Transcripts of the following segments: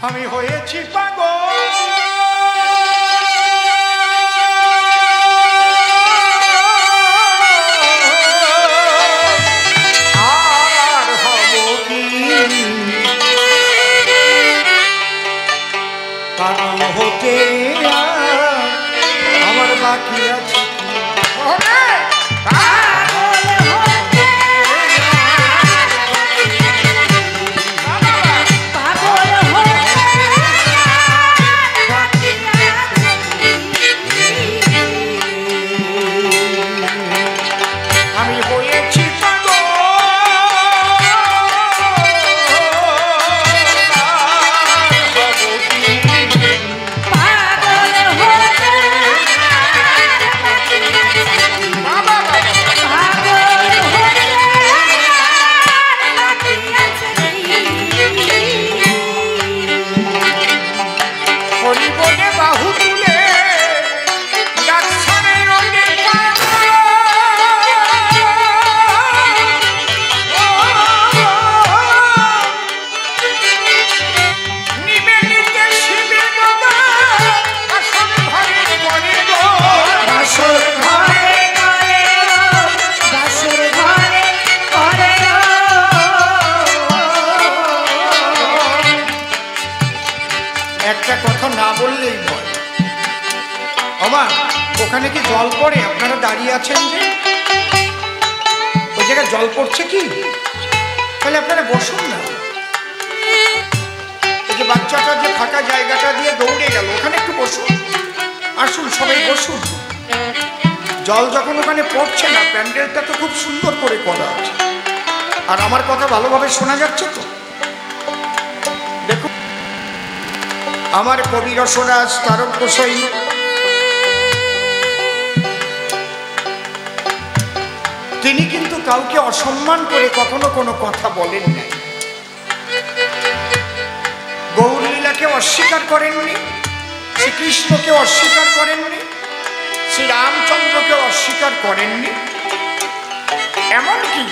আমি হয়েছি পাগল আর হব কি পাগল হতে আমার বাকি আছে ওখানে কি জল পড়ে? আপনারা দাঁড়িয়ে আছেন যে ওই জায়গায় জল পড়ছে কি? তাহলে আপনারা বসুন না। এই যে বাচ্চাটা যে ফাঁকা জায়গাটা দিয়ে দৌড়ে গেল ওখানে একটু বসুন, আসুন সবাই বসুন। জল যখন ওখানে পড়ছে না, প্যান্ডেলটা তো খুব সুন্দর করে করা আছে, আর আমার কথা ভালোভাবে শোনা যাচ্ছে তো? দেখুন, আমার কবি রসরাজ তারক গোসাই তিনি কিন্তু কাউকে অসম্মান করে কখনো কোনো কথা বলেন নাই। গৌরলীলাকে অস্বীকার করেননি, শ্রীকৃষ্ণকে অস্বীকার করেননি, শ্রীরামচন্দ্রকে অস্বীকার করেননি, এমনকি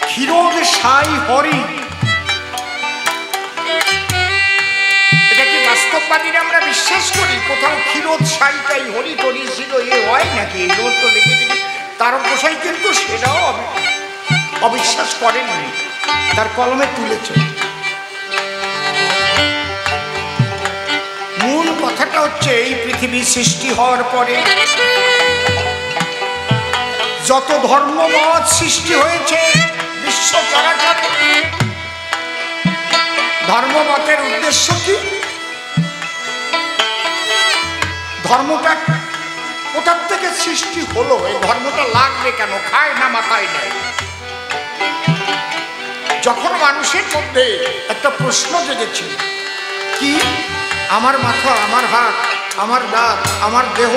ক্ষীরোদ সাই হরি, এটা কি বাস্তববাদীরা আমরা বিশ্বাস করি? কোথাও ক্ষীরোদ সাইটাই হরি টরি ছিল এ হয় নাকি? এগুলো তো লিখে দিবি। তারক গোসাই কিন্তু সেটাও অবিশ্বাস করেননি, তার কলমে তুলেছে। মূল কথাটা হচ্ছে, এই পৃথিবী সৃষ্টি হওয়ার পরে যত ধর্মমত সৃষ্টি হয়েছে বিশ্ব চরাচরে, ধর্মমতের উদ্দেশ্য কি? ধর্মটা কোথার থেকে সৃষ্টি হলো? এই ধর্মটা লাগবে কেন? খায় না মাথায় নাই। যখন মানুষের মধ্যে একটা প্রশ্ন জেগেছে, কি আমার মাথা, আমার হাত, আমার দাঁত, আমার দেহ,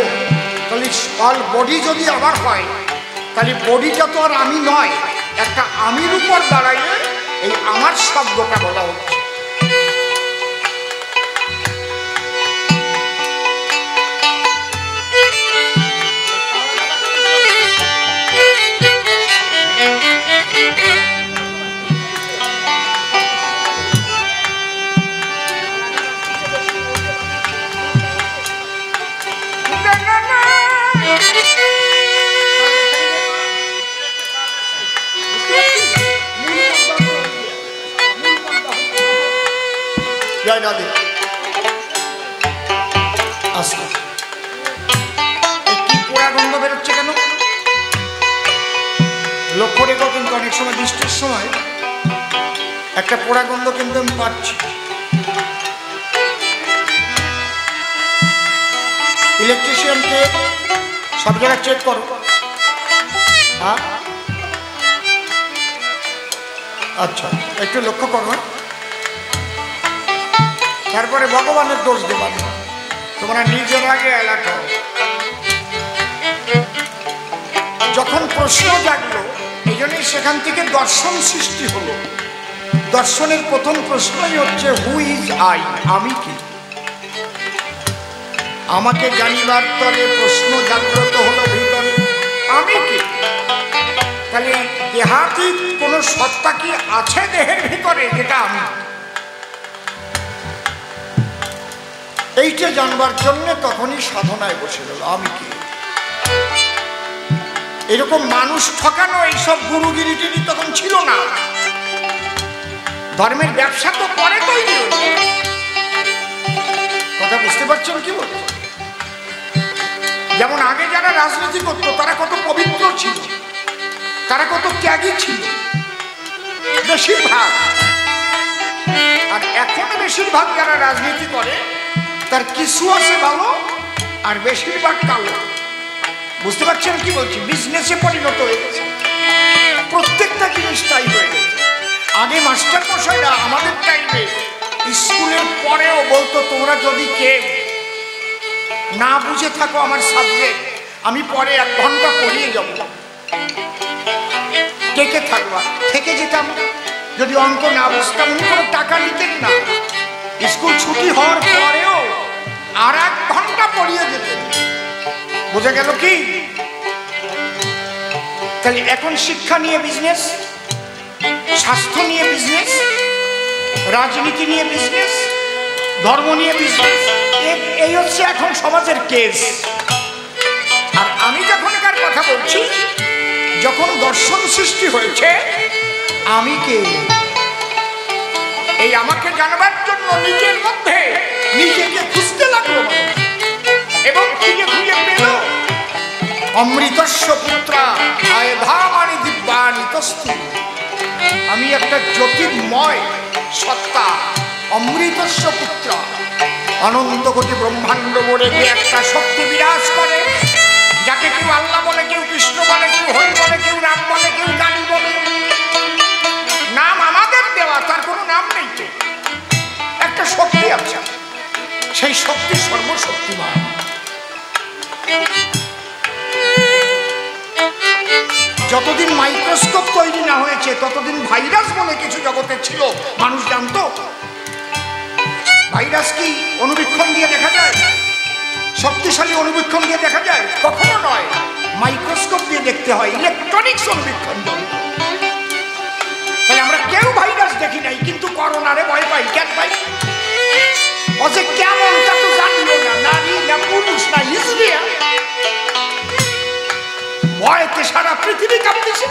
তাহলে অল বডি যদি আমার হয়, তাহলে বডিটা তো আর আমি নয়, একটা আমির উপর দাঁড়াইয়ে এই আমার শব্দটা বলা হচ্ছে। কি পোড়া গন্ধ বেরোচ্ছে কেন? লক্ষ্য রেখো, কিন্তু অনেক সময় বৃষ্টির সময় একটা পোড়া গন্ধ কিন্তু আমি পাচ্ছি। ইলেকট্রিশিয়ানকে সব জায়গায় চেক করো। হ্যাঁ, আচ্ছা, একটু লক্ষ্য করো। তারপরে ভগবানের দোষ দেবা না, তোমরা নিজের আগে অ্যালার্ট হও। যখন প্রশ্ন জাগলো, এই জন্যই সেখান থেকে দর্শন সৃষ্টি হলো। দর্শনের প্রথম প্রশ্নই হচ্ছে হু ইজ আই, আমি কি? আমাকে জানিবার তরে প্রশ্ন জাগ্রত হলো ভিতরে, আমি কি? তাহলে দেহাতীত কোন সত্তা কি আছে দেহের ভিতরে, যেটা আমি? এইটা জানবার জন্য তখনই সাধনায় বসে গেল আমি কি। এরকম মানুষ ঠকানো এইসব গুরুগিরিটিনি তখন ছিল না। ধর্মের ব্যবসা তো পরে তৈরি হয়েছে। কথা বুঝতে পারছেন কি বলছে? যেমন আগে যারা রাজনীতি করতো তারা কত পবিত্র ছিল, তারা কত ত্যাগী ছিল বেশিরভাগ। আর এখন বেশিরভাগ যারা রাজনীতি করে তার কিছু আছে ভালো আর বেশিরভাগ কালো। বুঝতে পারছেন কি বলছি? বিজনেসে পরিণত হয়ে গেছে, প্রত্যেকটা জিনিস তাই হয়ে গেছে। আগে মাস্টার মশাইরা আমাদের টাইমে স্কুলের পরেও বলতো, তোমরা যদি কেউ না বুঝে থাকো আমার সাবজেক্ট, আমি পরে 1 ঘন্টা পড়িয়ে যাব, কে কে থাকবা? থেকে যেতাম। যদি অঙ্ক না বুঝতাম উনি কোনো টাকা নিতেন না, স্কুল ছুটি হওয়ার পরেও আর 1 ঘন্টা পড়িয়ে যেতেন। বোঝা গেল কি? তাহলে এখন শিক্ষা নিয়ে বিজনেস, স্বাস্থ্য নিয়ে বিজনেস, রাজনীতি নিয়ে বিজনেস, ধর্ম নিয়ে বিজনেস, এই হচ্ছে এখন সমাজের কেস। আর আমি যখনকার কথা বলছি, যখন দর্শন সৃষ্টি হয়েছে, আমি কে, এই আমাকে জানবার জন্য নিজের মধ্যে নিজেকে খুঁজতে লাগলো এবং খুঁজে খুঁজে পেল অমৃতস্য পুত্রা আয়ধামানি দিব্যানি তস্তু। আমি একটা জ্যোতির্ময় সত্তা, অমৃতস্য পুত্র। অনন্ত কোটি ব্রহ্মাণ্ড বলে যে একটা শক্তি বিরাজ করে, যাকে কেউ আল্লাহ বলে, কেউ কৃষ্ণ বলে, কেউ হরি বলে, কেউ রাম বলে, কেউ কালী বলে। নাম আমাদের দেওয়া, তার কোনো নাম নেই। তো একটা শক্তি আছে, সেই শক্তি সর্বশক্তিমান। যতদিন মাইক্রোস্কোপ তৈরি না হয়েছে ততদিন ভাইরাস বলে কিছু জগতে ছিল, মানুষ জানতো। ভাইরাস কি অনুবীক্ষণ দিয়ে দেখা যায়? শক্তিশালী অনুবীক্ষণ দিয়ে দেখা যায়? কখনো নয়, মাইক্রোস্কোপ দিয়ে দেখতে হয়, ইলেকট্রনিক্স অনুবীক্ষণ। তাহলে আমরা কেউ ভাইরাস দেখি নাই, কিন্তু করোনারে ভয় পাই। কেন পাই? ও যে কেমন তা তো জানলো না, নারী না পুরুষ না ইসরিয়া, ভয়তে সারা পৃথিবী কাঁপতেছে।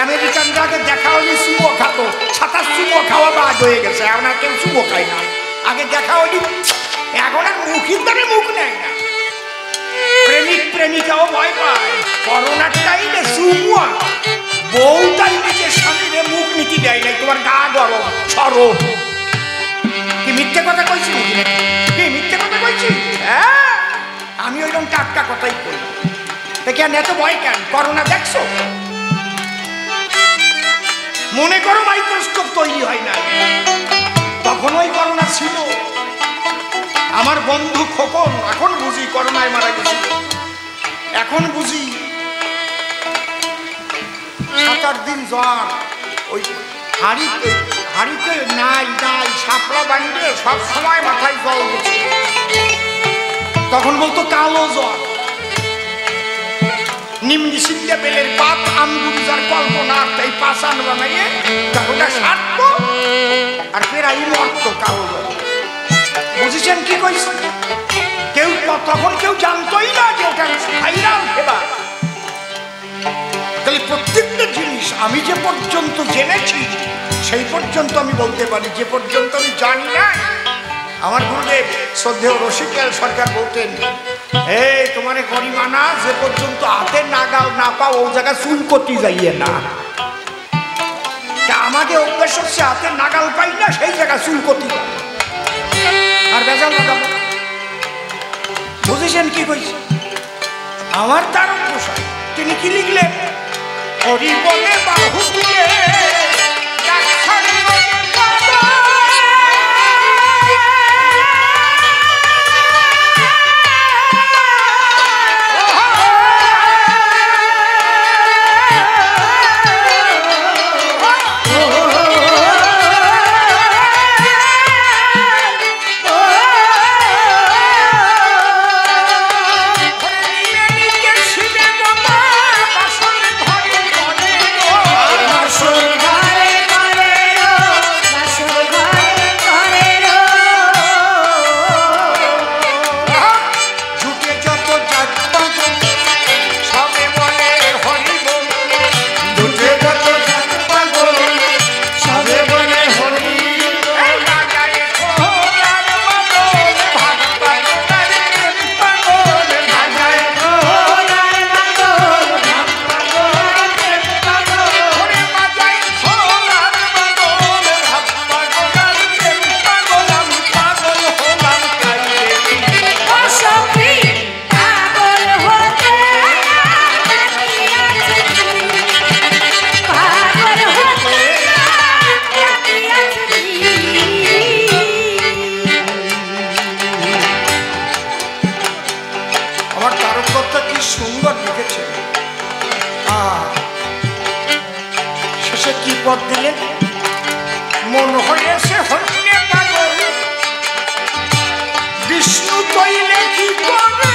আমেরিকানরা আগে দেখা হলে সুমো খাত, 27 সুমো খাওয়া বাদ হয়ে গেছে, এখন আর কেউ সুমো খায় না। আগে দেখা হলি, এখন আর মুখের দ্বারে মুখ নেয় না। প্রেমিক প্রেমিকাও ভয় পায়। করোনার টাইমে সুমুয়া বউ টাইমে যে স্বামীরে মুখ নীতি দেয় নাই, তোমার গা গরম সরো। কি মিথ্যে কথা কইছি? কি মিথ্যে কথা কইছি? হ্যাঁ, আমি ওইরকম টাটকা কথাই কই। কেন এত ভয় কেন? করোনা দেখছো? মনে করো মাইক্রোস্কোপ তৈরি হয় না, তখন ওই করোনা ছিল। আমার বন্ধু খোকন, এখন বুঝি করোনায় মারা গেছিল। এখন বুঝি 7-8 দিন জ্বর, ওই হাড়িতে নাই নাই শাপলা বানিয়ে সব সময় মাথায় জল দিচ্ছে। তখন বলতো কালো জ্বর। নিম্নি সিদ্ধে বেলের পাত আমগুজার কল্পনা, তাই পাশান বানাইয়ে ওটা সারত আর ফেরাই মরত কালো জ্বর। বুঝেছেন কি কইছে? কেউ তখন কেউ জানতোই না যে ওটা ভাইরাল ফেভার। তাহলে প্রত্যেকটা জিনিস আমি যে পর্যন্ত জেনেছি সেই পর্যন্ত আমি বলতে পারি, যে পর্যন্ত আমি জানি না। আমার গুরুদেব শ্রদ্ধেয় রসিকলাল সরকার বলতেন, এই তোমার গরিমানা, যে পর্যন্ত হাতে নাগাল না পাও ও জায়গায় চুল করতে যাইয়ে না। আমাকে অভ্যাস হচ্ছে হাতে নাগাল পাই না, সেই জায়গায় চুল করতে আর বেজাল লাগাবো। বুঝেছেন কি কইছে? আমার তার পোষায়। তিনি কি লিখলেন? হরি বলে বাহু দিয়ে কি পদ দিলেন? মন হয়েছে হন্যে পাগল, বিষ্ণু কইলে কি করে?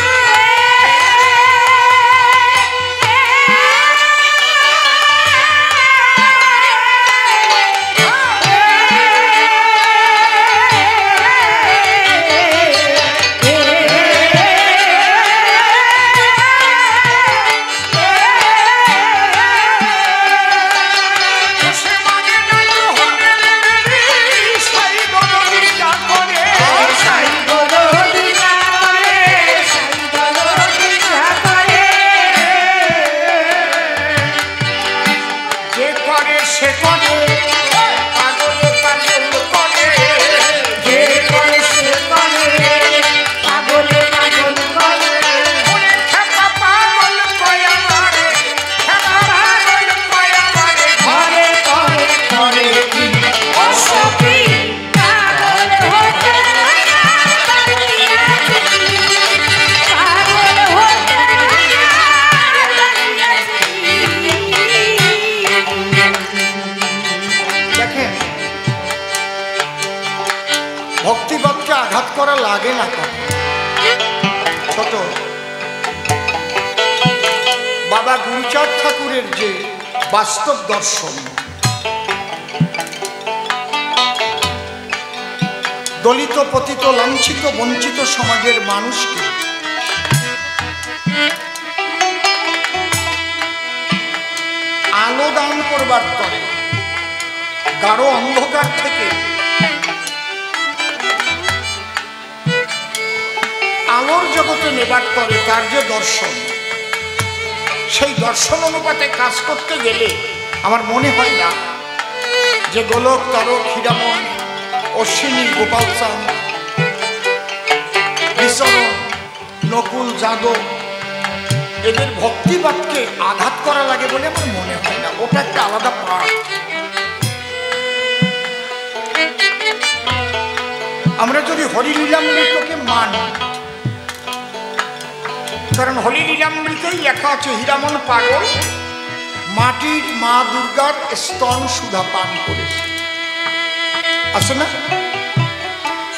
ভক্তিবাদকে আঘাত করা লাগে না। ছোট বাবা গুরুচাঁদ ঠাকুরের যে বাস্তব দর্শন, দলিত পতিত লাঞ্ছিত বঞ্চিত সমাজের মানুষকে আলো দান করবার তরে গাঢ় অন্ধকার থেকে আলোর জগতে নেবার তরে তার যে দর্শন, সেই দর্শন অনুপাতে কাজ করতে গেলে আমার মনে হয় না যে গোলক, তারক, হীরামন, অশ্বিনী, গোপাল চাঁদ, বিচরণ, নকুল, যাদব এদের ভক্তিবাদকে আঘাত করা লাগে বলে আমার মনে হয় না। ওটা একটা আলাদা পাঠ। আমরা যদি হরিলীলামৃতকে মানি, কারণ হরিলীলামৃতেই লেখা আছে হীরামন পাগল মাটির মা দুর্গার স্তন সুধা পান করেছে, আছে না?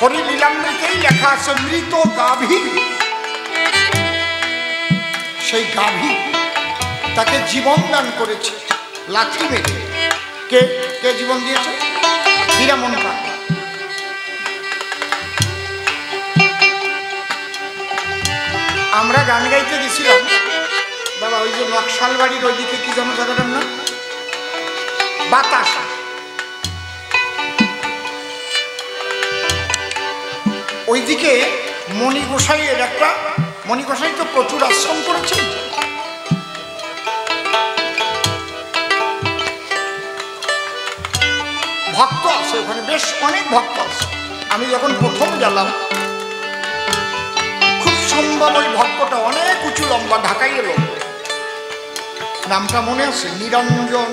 হরিলীলামৃতেই লেখা আছে মৃত গাভী, সেই গাভী তাকে জীবন দান করেছে লাঠি মেরে। কে কে জীবন দিয়েছে? হীরামন পাগল। আমরা গান গাইতে গেছিলাম বাবা, ওই যে নকশাল বাড়ির ওইদিকে কি যেন জায়গাটার নাম, বাতাস। ওইদিকে মণি গোসাইয়ের একটা, মণি গোসাই তো প্রচুর আশ্রম করেছেন, ভক্ত আছে ওখানে, বেশ অনেক ভক্ত আছে। আমি যখন প্রথম গেলাম সম্ভব ওই ভক্তটা অনেক উঁচু লম্বা, ঢাকাই এলো, নামটা মনে আছে, নিরঞ্জন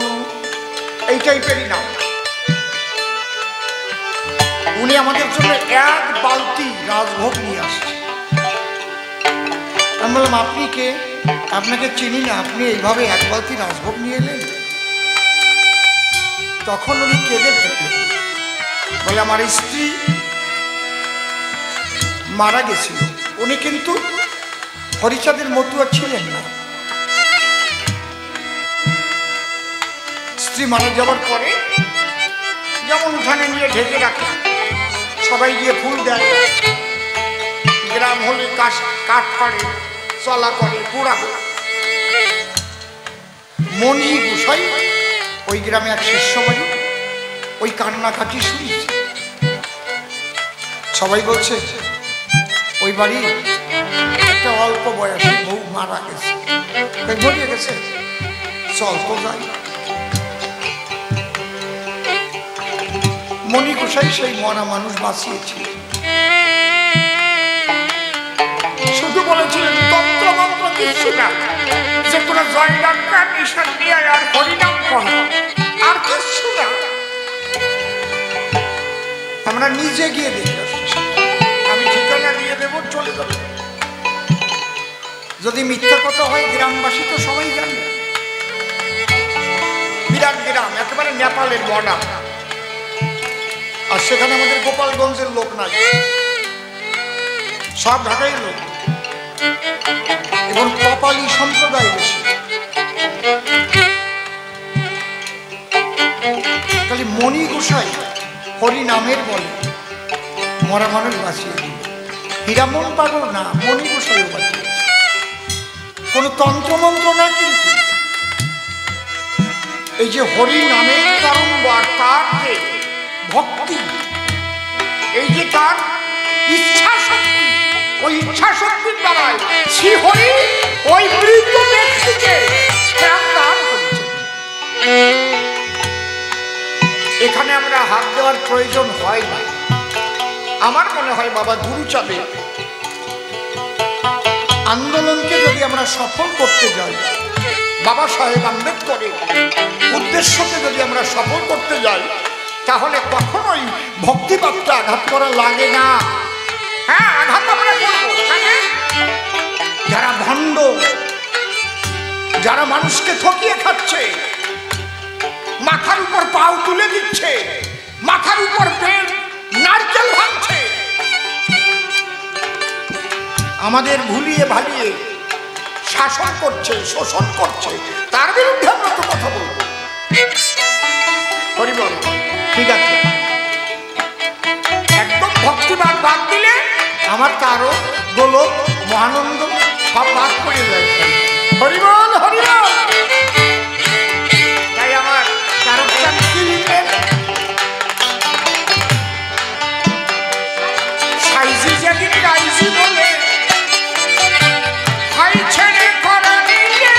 এই টাইপেরই নাম। উনি আমাদের জন্য এক বালতি রাজভোগ নিয়ে আসছে। আমি বললাম আপনি কে? আপনাকে চিনি না, আপনি এইভাবে এক বালতি রাজভোগ নিয়ে এলেন? তখন উনি কেঁদে ফেললেন, বলে আমার স্ত্রী মারা গেছিল। উনি কিন্তু হরিচাঁদের মতুয়া ছিলেন না। স্ত্রী মারা যাওয়ার পরে যেমন উঠানে নিয়ে ঢেকে রাখে, সবাই গিয়ে ফুল দেয়, গ্রাম হলে কাঠ পাড়ে, চলা করে, পোড়া। মণি গোসাই ওই গ্রামে এক শিষ্য বাড়ি, ওই কান্নাকাটি শুনেছে। সবাই বলছে ওই বাড়ি একটা অল্প বয়সী বউ মারা গেছে, মরিয়ে গেছে, চল তো যাই। মণি গোসাই সেই মরা মানুষ বাঁচিয়েছিল, শুধু বলেছিলেন তন্ত্র মন্ত্র কিছু না, যে তোরা জয় ডাক্তার নিশান নিয়ে আর হরিনাম কর, আর কিছু না। আমরা নিজে গিয়ে দেখে আসছি, আমি ঠিকানা দিয়ে দেবো, চলে যাবো। যদি মিথ্যা কথা হয় গ্রামবাসী তো সবাই জানে, বিরাট গ্রাম, একেবারে নেপালের বর্ডার। আর সেখানে আমাদের গোপালগঞ্জের লোক নাই, সব ঢাকাই লোক, এবং কপালি সম্প্রদায় বেশি। খালি মণি গোসাই হরি নামের বলে মরা মানুষ বাঁচিয়ে দিল। হীরামন পাগল না, মণি গোসাইও বাঁচিয়ে, কোনো তন্ত্রমন্ত্র না। কিন্তু এই যে হরি নামের বারংবার তার যে ভক্তি, এই যে তার ইচ্ছা শক্তি, ওই ইচ্ছা শক্তির দ্বারাই শ্রী হরি ওই মৃত ব্যক্তিকে প্রাণ দান করেছেন। এখানে আমরা হাত দেওয়ার প্রয়োজন হয় না। আমার মনে হয় বাবা গুরুচাঁদের আন্দোলনকে যদি আমরা সফল করতে যাই, বাবা সাহেব আম্বেদকরের উদ্দেশ্যকে যদি আমরা সফল করতে যাই, তাহলে কখনোই ভক্তিবাদটা আঘাত করা লাগে না। হ্যাঁ, আঘাত আমরা করবো। যারা ভণ্ড, যারা মানুষকে ঠকিয়ে খাচ্ছে, মাথার উপর পাও তুলে দিচ্ছে, মাথার উপর পেট নারকেল ভাঙছে, আমাদের ভুলিয়ে ভালিয়ে শাসন করছে, শোষণ করছে, তার বিরুদ্ধে আমরা তো কথা বলবো। হরিবল, ঠিক আছে, একদম ভক্তিবাদ বাদ দিলে আমার তারও গোলক মহানন্দ সব বাদ করে যায়। হরিবল হরিবল। তাই আমার তারকচাঁদ কি লিখেন, সাইজি যেদিন গাইছি বলে হাই ছেড়ে করা নিয়ে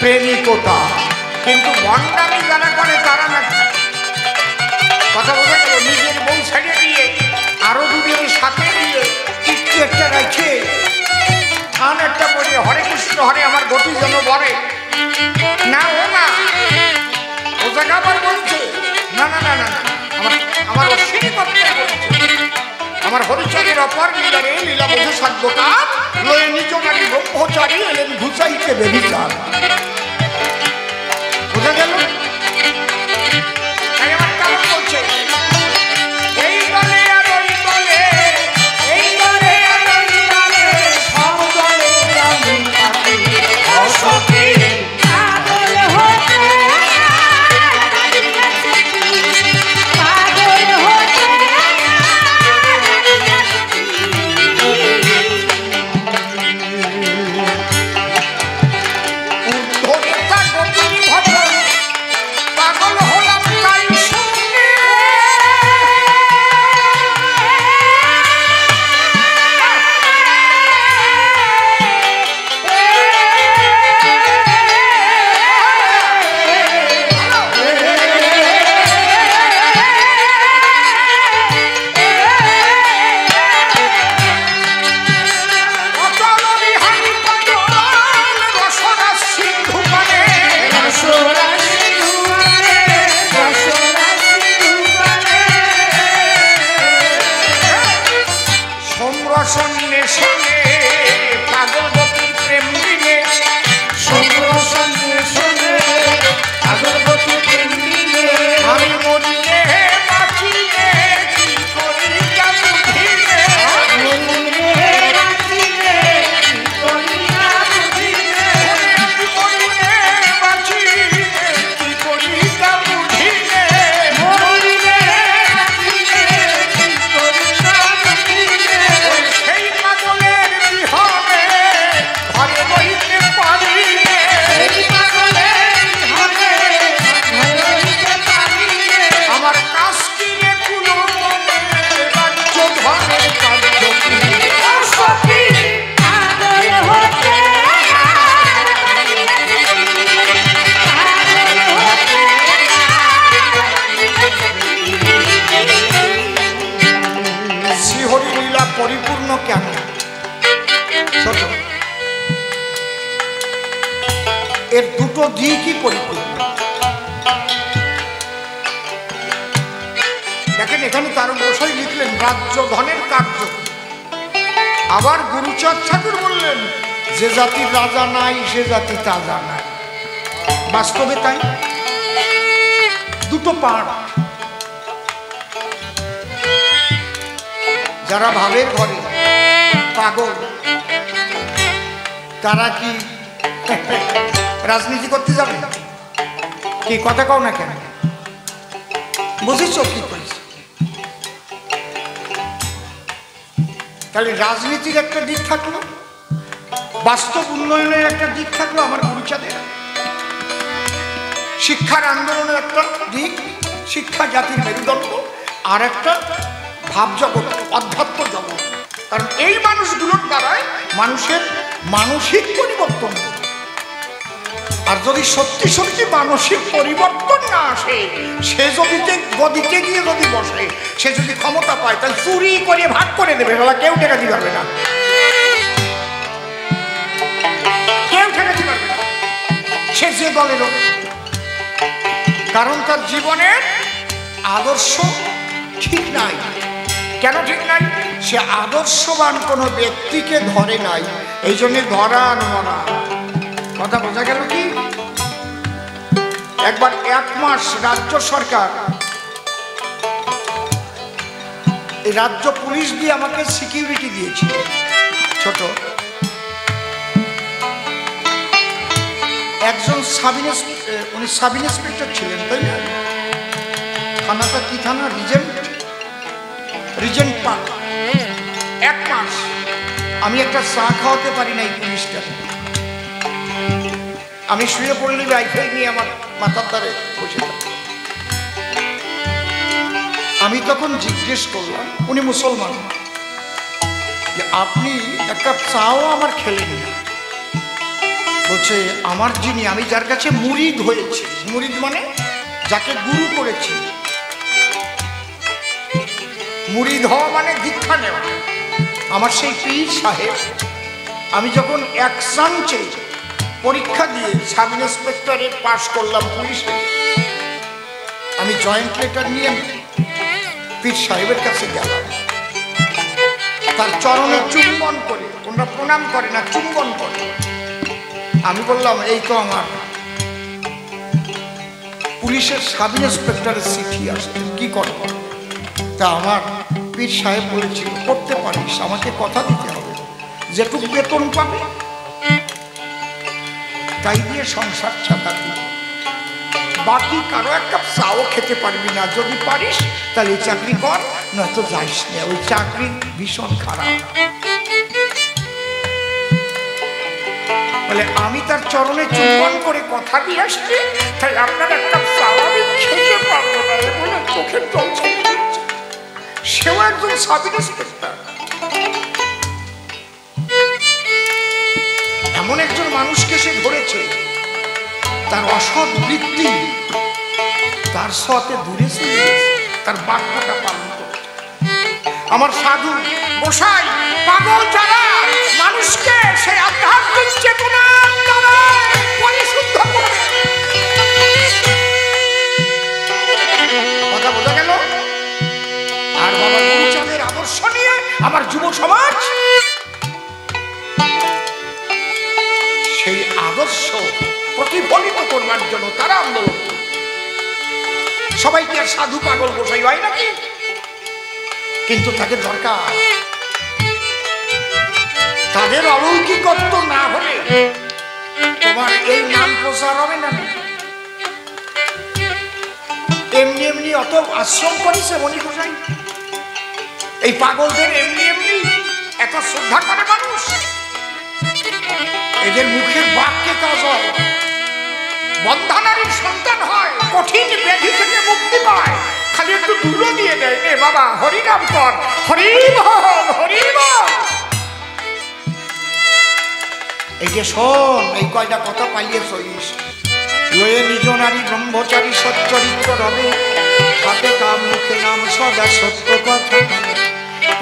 প্রেমিকতা। কিন্তু ভণ্ডামি যারা করে তারা না, কথা বোঝা গেল, নিজের বউ ছাড়িয়ে দিয়ে আরো দুদিন সাথে দিয়ে টিকটি একটা রাখে থান একটা বলে হরে কৃষ্ণ হরে আমার গতি যেন বলে না, ও না, ও জায়গা আবার বলছে না না না না, আমার অশ্বিনী করতে বলছে, আমার হরিচাঁদের অপর লীলারে লীলা বোধ সাধ্যতা লয়ে নিজ নারী ব্রহ্মচারী এলেন ঘুষাইতে বেবিচার। বোঝা গেল? তাই আমার কেমন বলছে, এই দলে আর ওই দলে, এই দলে আর ওই দলে, সব দলে আমি থাকি অসখী। ঊর্ধ্ব এর দুটো দিকই পরিপূর্ণ। দেখেন এখানে তার গোসাই লিখলেন রাজ্য ধনের কার্য। আবার গুরুচাঁদ ঠাকুর বললেন যে জাতির রাজা নাই সে জাতি তাজা নাই। বাস্তবে তাই, দুটো পাঠ। যারা ভাবের ঘরে পাগল তারা কি রাজনীতি করতে যাবে? কি কথা কও না কেন? বুঝেছ কি করেছে? তাহলে রাজনীতির একটা দিক থাকলো, বাস্তব উন্নয়নের একটা দিক থাকলো আমার গুরুচাঁদের, শিক্ষার আন্দোলনের একটা দিক, শিক্ষা জাতির মেরুদণ্ড, আর একটা ভাব জগৎ, অধ্যাত্ম জগৎ। কারণ এই মানুষগুলোর দ্বারাই মানুষের মানসিক পরিবর্তন। আর যদি সত্যি সত্যি মানসিক পরিবর্তন না আসে, সে যদি গদিতে গিয়ে যদি বসে, সে যদি ক্ষমতা পায়, তাহলে চুরি করে ভাগ করে দেবে, কেউ ঠেকাতে পারবে না, কেউ ঠেকাতে পারবে না, সে যে দলেরও। কারণ তার জীবনের আদর্শ ঠিক নাই। কেন ঠিক নাই? সে আদর্শবান কোনো ব্যক্তিকে ধরে নাই, এই জন্য ধরা মরা। কথা বোঝা গেল কি? একবার 1 মাস রাজ্য সরকার, এই রাজ্য পুলিশ দিয়ে আমাকে সিকিউরিটি দিয়েছিল, ছোট একজন উনি সাব ইন্সপেক্টর ছিলেন, তাই না? থানাটা কি থানা? Regent park. 1 মাস আমি একটা চা খাওয়াতে পারি না এই পুলিশটা। আমি শুয়ে পড়লি রাইফেল নিয়ে আমার মাথার ধারে বসে থাকি। আমি তখন জিজ্ঞেস করলাম, উনি মুসলমান, যে আপনি একটা চাও আমার খেলেন না। বলছে আমার যিনি, আমি যার কাছে মুরিদ হয়েছি, মুরিদ মানে যাকে গুরু করেছি, মুরিদ হওয়া মানে দীক্ষা নেওয়া, আমার সেই পীর সাহেব, আমি যখন 1 চান্সে পরীক্ষা দিয়ে সাব ইন্সপেক্টরে পাশ করলাম পুলিশে, আমি জয়েন্ট লেটার নিয়ে পীর সাহেবের কাছে গেলাম, তার চরণে চুম্বন করে, ওনারা প্রণাম করে না, চুম্বন করে। আমি বললাম এই তো আমার পুলিশের সাব ইন্সপেক্টরের চিঠি আসছে, কি করব? তা আমার পীর সাহেব বলেছিল করতে পারিস, আমাকে কথা দিতে হবে, যেটুকু বেতন পাবে তাই দিয়ে সংসার চালাবি, বাকি কারো এক কাপ চাও খেতে পারবি না, যদি পারিস তাহলে এই চাকরি কর, নয়তো যাইস না, ওই চাকরি ভীষণ খারাপ। বলে আমি তার চরণে চুম্বন করে কথা দিয়ে আসছি, তাই আপনার একটা চাও আমি খেতে পারবো না, বলে চোখের জল ছেড়ে দিচ্ছে। সেও একজন সাব ইন্সপেক্টর, এমন একজন মানুষকে সে ধরেছে, তার অসৎ বৃত্তি তার সাথে দূরে চলে গেছে, তার বাক্যটা পালন করছে। আমার সাধু গোসাই পাগল যারা মানুষকে সেই আধ্যাত্মিক চেতনার দ্বারা পরিশুদ্ধ করে। কথা বোঝা গেল? আর বাবা গুরুচাঁদের আদর্শ নিয়ে আমার যুব সমাজ সেই আদর্শ প্রতিফলিত করবার জন্য তারা আন্দোলন। সবাইকে আর সাধু পাগল গোসাই হয় নাকি? কিন্তু তাদের দরকার, তাদের অলৌকিকত্ব না হলে তোমার এই নাম প্রচার হবে না। এমনি এমনি অত আশ্রম করেছে মণি গোসাই, এই পাগলদের এমনি এমনি এত শ্রদ্ধা করে মানুষ, এদের মুখের বাক্যে কাজ হয়, বন্ধানারীর সন্তান হয়, কঠিন ব্যাধি থেকে মুক্তি পায়, খালি একটু ধুলো দিয়ে দেয়, এ বাবা হরিনাম কর, হরি বল হরি বল। এই যে শোন, এই কয়টা কথা পাইয়ে চলিস, লয়ে নিজ নারী ব্রহ্মচারী সচ্চরিত্র রবে, হাতে কাম মুখে নাম সদা সত্য কথা,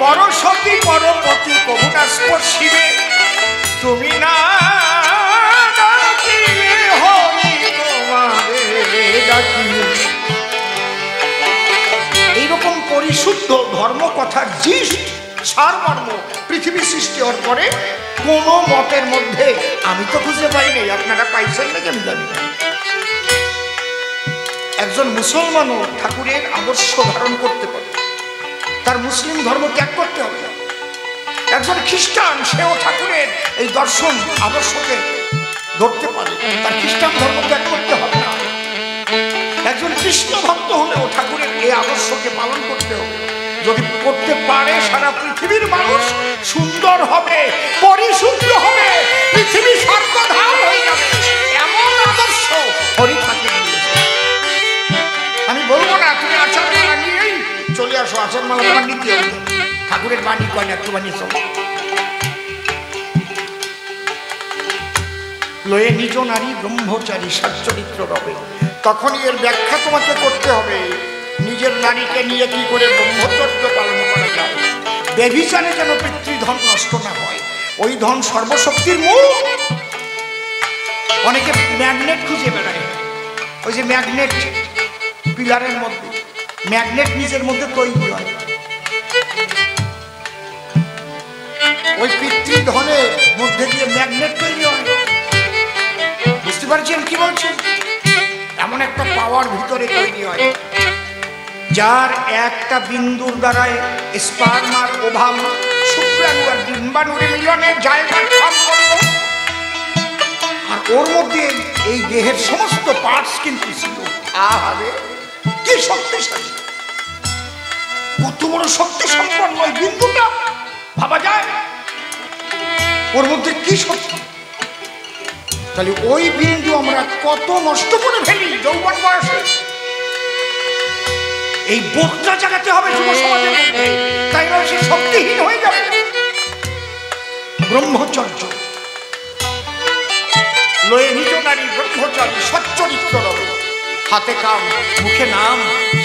পরসতী পরপতি কবু না স্পর্শিবে, তুমি না ডাকিলে ধর্ম কথার জিষ্ট সারমর্ম পৃথিবী সৃষ্টি হওয়ার পরে কোন মতের মধ্যে আমি তো খুঁজে পাইনি, আপনারা পাইছেন নাকি আমি জানি না। একজন মুসলমানও ঠাকুরের আদর্শ ধারণ করতে পারে, তার মুসলিম ধর্ম ত্যাগ করতে হবে না। একজন খ্রিস্টান সেও ঠাকুরের এই দর্শন আদর্শকে ধরতে পারে, তার খ্রিস্টান ধর্ম ত্যাগ করতে হবে না। একজন কৃষ্ণ ভক্ত হলেও ঠাকুরের এই আদর্শকে পালন করতে হবে। যদি করতে পারে সারা পৃথিবীর মানুষ সুন্দর হবে, পরিশুদ্ধ হবে, পৃথিবী স্বর্গধাম হয়ে যাবে। এমন আদর্শ হরি ঠাকুর দিয়েছে। আমি বলবো না তুমি আচার মালা নিয়েই চলে আসো, আচার মালা তোমার নিতে হবে। ঠাকুরের বাণী কয় না একটু বানিয়ে চলো। লয়ে নিজ নারী ব্রহ্মচারী সচ্চরিত্র রবে, তখনই এর ব্যাখ্যা তোমাকে করতে হবে। নিজের নারীকে নিয়ে কি করে ব্রহ্মচর্য পালন করা যায়, বেভিচারে যেন পিতৃধন নষ্ট না হয়। ওই ধন সর্বশক্তির মূল। অনেকে ম্যাগনেট খুঁজে বেড়ায়, ওই যে ম্যাগনেট পিলারের মধ্যে, ম্যাগনেট নিজের মধ্যে তৈরি হয়। ওই পিতৃধনের মধ্যে দিয়ে ম্যাগনেট তৈরি হয়। বুঝতে পারছেন কি বলছেন? এমন একটা পাওয়ার ভিতরে তৈরি হয়, যার একটা বিন্দুর দ্বারায় স্পার্মার ওভাম শুক্রাণু আর ডিম্বাণুর মিলনের জায়গা কাম করলো। আর ওর মধ্যে এই দেহের সমস্ত পার্টস কিন্তু ছিল। আহারে কি শক্তিশালী, কত বড় শক্তি সম্পন্ন ওই বিন্দুটা, ভাবা যায় ওর মধ্যে কি শক্তি। তাহলে ওই বিন্দু আমরা কত নষ্ট করে ফেলি যৌবন বয়সে। এই বোধটা জাগাতে হবে যুব সমাজের মধ্যে, তাই নয় সে শক্তিহীন হয়ে যাবে। ব্রহ্মচর্য লয়ে নিজ নারী ব্রহ্মচারী সচ্চরিত্র রবে, হাতে কাম মুখে নাম,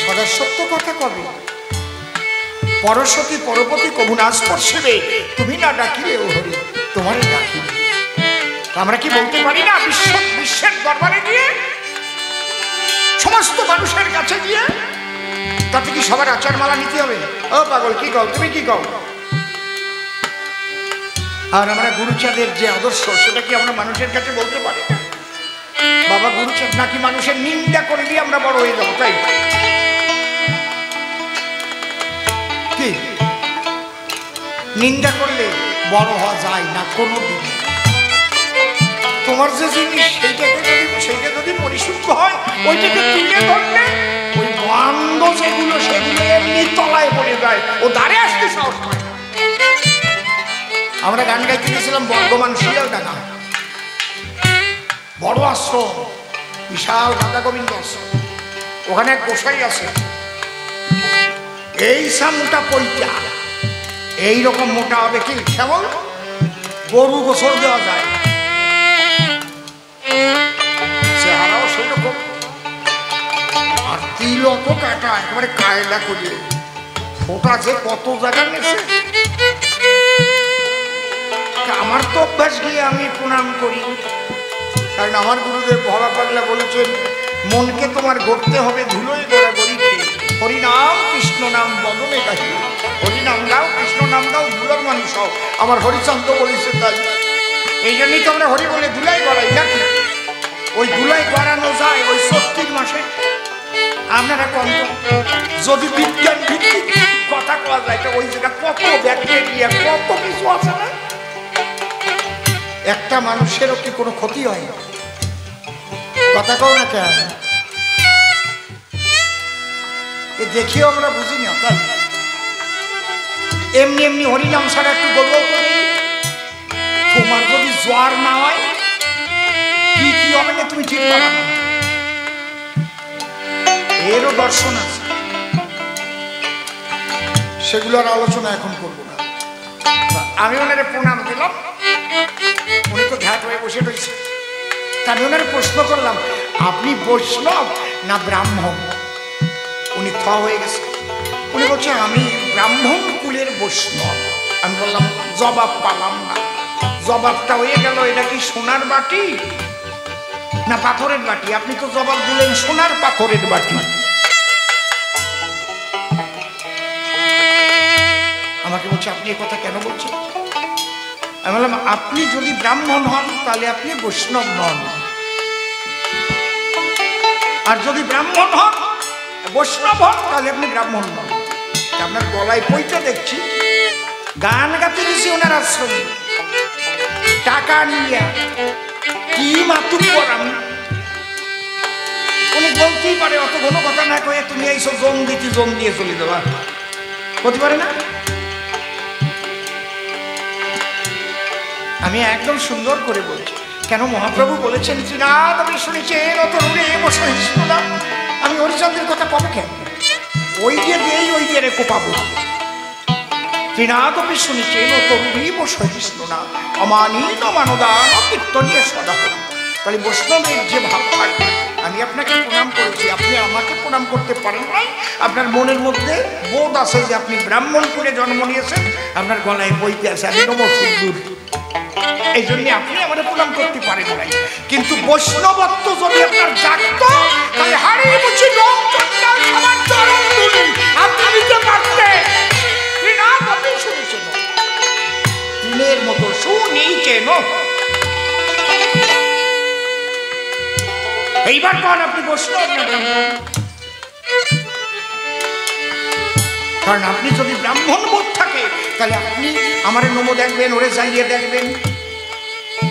সদা সত্য কথা কবে। পরশতী পরপতি কবু না স্পর্শে, তুমি না ডাকিলে ও হরি তোমারই ডাকিবে। আমরা কি বলতে পারি না বিশ্বের দরবারে গিয়ে, সমস্ত মানুষের কাছে গিয়ে, তাতে কি সবার আচার মালা নিতে হবে? ও পাগল কি কও, তুমি কি কও? আর আমরা গুরুচাঁদের যে আদর্শ সেটা কি আমরা মানুষের কাছে বলতে পারি? বাবা গুরুচাঁদ নাকি মানুষের নিন্দা করলে আমরা বড় হয়ে যাবো, তাই কি? নিন্দা করলে বড় হওয়া যায় না কোনো দিন। তোমার যে জিনিস সেইটা যদি পরিশুদ্ধ হয়, ওইটাকে তুলে ধরলে ওই বন্ধ যেগুলো সেগুলো এমনি তলায় পড়ে যায়, ও দাঁড়ে আসতে সাহস পায় না। আমরা গান গাইতে গেছিলাম বর্ধমান শিয়ালডাঙ্গা, বড় আশ্রম, বিশাল রাধা গোবিন্দ আশ্রম। ওখানে এক গোসাই আছে, এই সামটা পইটা এইরকম মোটা হবে কি কেমন গরু গোসল দেওয়া যায়, চেহারাও সেরকম, আর তিলক কাটা একেবারে কায়লা করিয়ে, ওটা যে কত জায়গা নেছে। আমার তো অভ্যাস গিয়ে আমি প্রণাম করি, কারণ আমার গুরুদেব ভবা পাগলা বলেছেন মনকে তোমার গড়তে হবে ধুলোয় গোড়া গড়িতে, হরিনাম কৃষ্ণ নাম বদনে গাহি, হরিনাম গাও কৃষ্ণ নাম গাও ধুলোর মানুষ হও। আমার হরিচন্দ্র বলেছে তাই, এই জন্যই তো আমরা হরি বলে ধুলাই গড়াই নাকি। ওই ধুলাই গড়ানো যায় ওই ৩৬ মাসে। আপনারা কম যদি বিজ্ঞান ভিত্তিক কথা কওয়া যায়, ওই জায়গা কত ব্যাকটেরিয়া কত কিছু আছে না। একটা মানুষেরও কি কোনো ক্ষতি হয়? কথা কও না কেন? দেখিও আমরা বুঝি না, তাই এমনি এমনি হরিনাম ছাড়া একটু গল্প করি। তোমার যদি জ্বর না হয় কি কি হবে না তুমি ঠিক পাবে না, এরও দর্শন আছে, সেগুলোর আলোচনা এখন করবো না। আমি ওনারে প্রণাম দিলাম, উনি তো ঘাট হয়ে বসে রয়েছে। আমি ওনারে প্রশ্ন করলাম আপনি বৈষ্ণব না ব্রাহ্মণ? উনি থ হয়ে গেছে। উনি বলছে আমি ব্রাহ্মণ কুলের বৈষ্ণব। আমি বললাম জবাব পালাম না। জবাবটা হয়ে গেল এটা কি সোনার বাটি না পাথরের বাটি? আপনি তো জবাব দিলেন সোনার পাথরের বাটি। আমাকে বলছে আপনি এ কথা কেন বলছেন? আমি বললাম আপনি যদি ব্রাহ্মণ হন তাহলে আপনি বৈষ্ণব নন, আর যদি ব্রাহ্মণ হন বৈষ্ণব হন তাহলে আপনি ব্রাহ্মণ নন। আপনার গলায় পইতে দেখছি গান গাতে দিয়েছি ওনার আশ্রমে, টাকা নিয়ে কি মাতুক করাম। উনি বলতেই পারে অত কোনো কথা না কয়ে তুমি এইসব জম দিচ্ছি জম দিয়ে চলে দেবা, হতে পারে না? আমি একদম সুন্দর করে বলছি, কেন মহাপ্রভু বলেছেন ত্রিনাথ আমি শুনেছেন অত রুড়ে বসে না, আমি হরিচন্দ্রের কথা পাবো কেন? ওই যে দিয়েই ওই দিয়ে রেখো পাবো। ত্রিনাথ আমি শুনেছেন অত রুড়ি বসে না, অমানীন মানদান কীর্তনীয় সদা। তাহলে বৈষ্ণবের যে ভাব থাকবে, আমি আপনাকে প্রণাম করেছি, আপনি আমাকে প্রণাম করতে পারেন নাই, আপনার মনের মধ্যে বোধ আছে যে আপনি ব্রাহ্মণ কুলে জন্ম নিয়েছেন, আপনার গলায় বইতে আছে আমি নমঃশূদ্র, এই জন্য আপনি আমাদের প্রণাম করতে পারেন নাই। কিন্তু বৈষ্ণবত্ব যদি আপনার জাগত তাহলে হাড়ি মুছি লোক চন্ডাল সবার চরণ ধুলি আপনি দিতে পারতেন। ত্রিনাথ আপনি শুনেছেন, তিনের মতো শুনেছেন। এইবার কোন আপনি বৈষ্ণব না ব্রাহ্মণ? কারণ আপনি যদি ব্রাহ্মণ বোধ থাকে তাহলে আপনি আমার নমো দেখবেন, ওরে জ্বালিয়ে দেখবেন,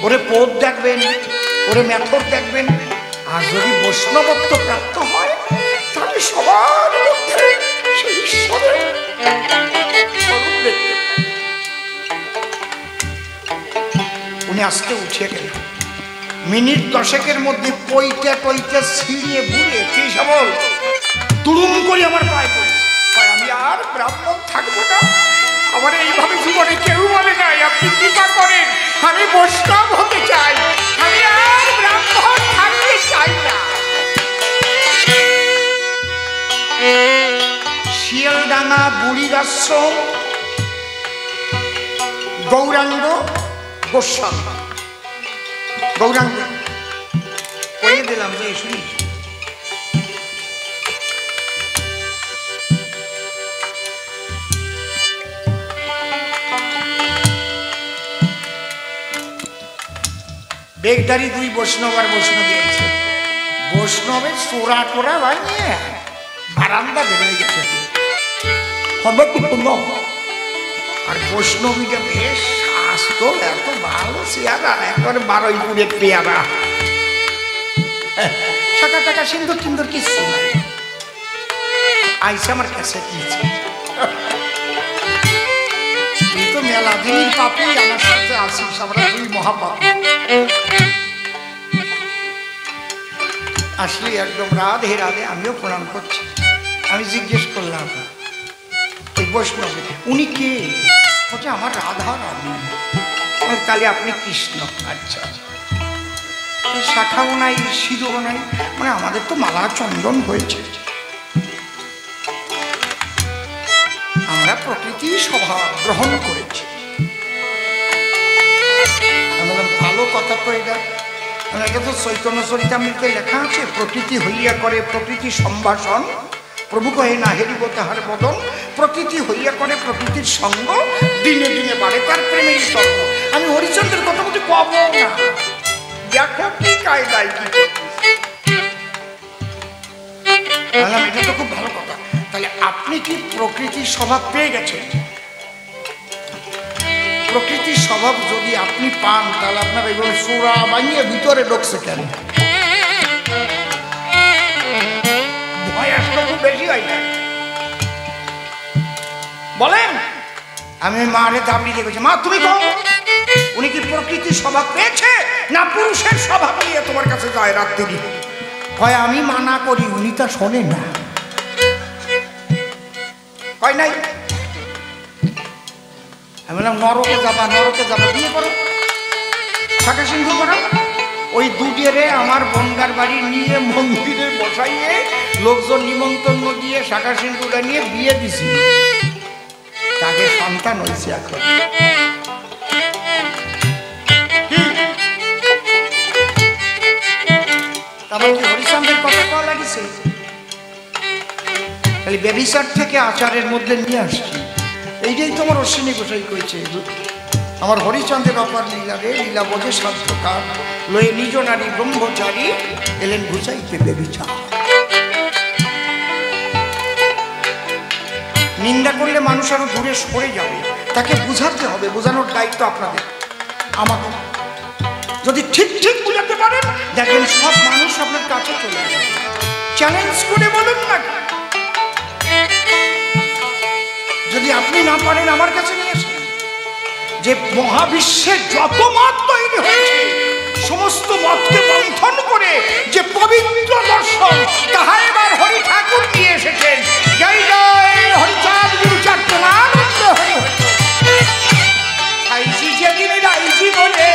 ওরে পোদ দেখবেন, ওরে মেথর দেখবেন। আর যদি বৈষ্ণবত্ব প্রাপ্ত হয় তাহলে সবার মধ্যে সেই ঈশ্বরের স্বরূপ দেখতে। উনি আজকে উঠে গেলেন, মিনিট 10 মধ্যে পইতে পইতে ছিঁড়িয়ে বুড়ে কি সবল তুলুম করে আমার পায়ে পড়েছে। আমি আর ব্রাহ্মণ থাকবো না, আমার এইভাবে জীবনে কেউ বলে নাই, আপনি কৃপা করেন আমি বৈষ্ণব হতে চাই, আমি আর ব্রাহ্মণ থাকতে চাই না। শিয়ালডাঙ্গা বুড়ির আশ্রম, গৌরাঙ্গ গোস্বামী। গৌরাঙ্গ কয়ে দিলাম যে শুনি, বেগদারি 2 বৈষ্ণব আর বৈষ্ণবী আছে। বৈষ্ণবের চোরা টোরা বানিয়ে বারান্দা বেরিয়ে গেছে, আর বৈষ্ণবীটা বেশ স্বাস্থ্য এত ভালো চেয়ারা, একবারে 12 পেয়ারা, শাখা টাকা সিন্দুর টিন্দুর কিচ্ছু নাই। আইসা আমার কাছে কিনছে, তুই তো মেলা দিনের পাপি, আমার সাথে আসিস, আমরা 2 মহাপাপী। আসলে একদম রাধে রাধে, আমিও প্রণাম করছি। আমি জিজ্ঞেস করলাম ওই বৈষ্ণব উনি কে? বলছে আমার রাধা রানী। তাহলে আপনি কৃষ্ণ? আচ্ছা, শাখাও নাই সিঁদুরও নাই, মানে আমাদের তো মালা চন্দন হয়েছে, আমরা প্রকৃতির স্বভাব গ্রহণ করেছি। ভালো কথা তো এটা, এটা তো চৈতন্য চরিতামৃতে লেখা আছে, প্রকৃতি হইয়া করে প্রকৃতি সম্ভাষণ, প্রভু কহে না হেরিব তাহার বদন, প্রকৃতি হইয়া করে প্রকৃতির সঙ্গ, দিনে দিনে বাড়ে তার প্রেমের তর্ক। আমি হরিচন্দ্রের কথা বলতে পাবো না, দেখো কি কায়দায় কি। এটা তো খুব ভালো কথা। তাহলে আপনি কি প্রকৃতির স্বভাব পেয়ে গেছেন? প্রকৃতির স্বভাব যদি আপনি পান তাহলে আপনার এইভাবে চোরা বানিয়ে ভিতরে ঢুকছে কেন? ভয় আসলে খুব বেশি হয় না বলেন? আমি মারে দাবড়ি দেখেছি, মা তুমি কও উনি কি প্রকৃতির স্বভাব পেয়েছে না পুরুষের স্বভাব নিয়ে তোমার কাছে যায় রাত্রি? কয় আমি মানা করি, উনি তা শোনে না। কয় নাই, আমি বললাম নরকে যাবা, নরকে যাবা, বিয়ে করো, শাখা সিন্ধু করো। ওই দুটিরে আমার বনগার বাড়ি নিয়ে মন্দিরে বসাইয়ে লোকজন নিমন্ত্রণ দিয়ে শাখা সিন্ধুটা নিয়ে বিয়ে দিছি, তাকে সন্তান হয়েছে। এখন তারপর কি হরিচন্দ্রের কথা কওয়া লাগিছে? খালি ব্যভিচার থেকে আচারের মধ্যে নিয়ে আসছি। এইটাই তো আমার অশ্বিনী গোসাই কইছে, আমার হরিচন্দ্রের অপার লীলা রে, লীলা বোঝে সাধ্যকার, লয়ে নিজ নারী ব্রহ্মচারী এলেন ঘুচাইতে বেবিচার। নিন্দা করলে মানুষ আরো দূরে সরে যাবে, তাকে বুঝাতে হবে, বোঝানোর দায়িত্ব আপনাদের আমাদের। যদি ঠিক ঠিক বুঝাতে পারেন দেখবেন সব মানুষ আপনার কাছে চলে যাবে। চ্যালেঞ্জ করে বলুন না, যদি আপনি না পারেন আমার কাছে নিয়ে আসেন। যে মহাবিশ্বের যত মত তৈরি হয়েছে সমস্ত মতকে বন্ধন করে যে পবিত্র দর্শন, তাহা এবার হরি ঠাকুর নিয়ে এসেছেন। জয় জয় হরিচাঁদ গুরুচাঁদ প্রেমানন্দ হরি হরি। খাইছি যেদিন রাইছি বলে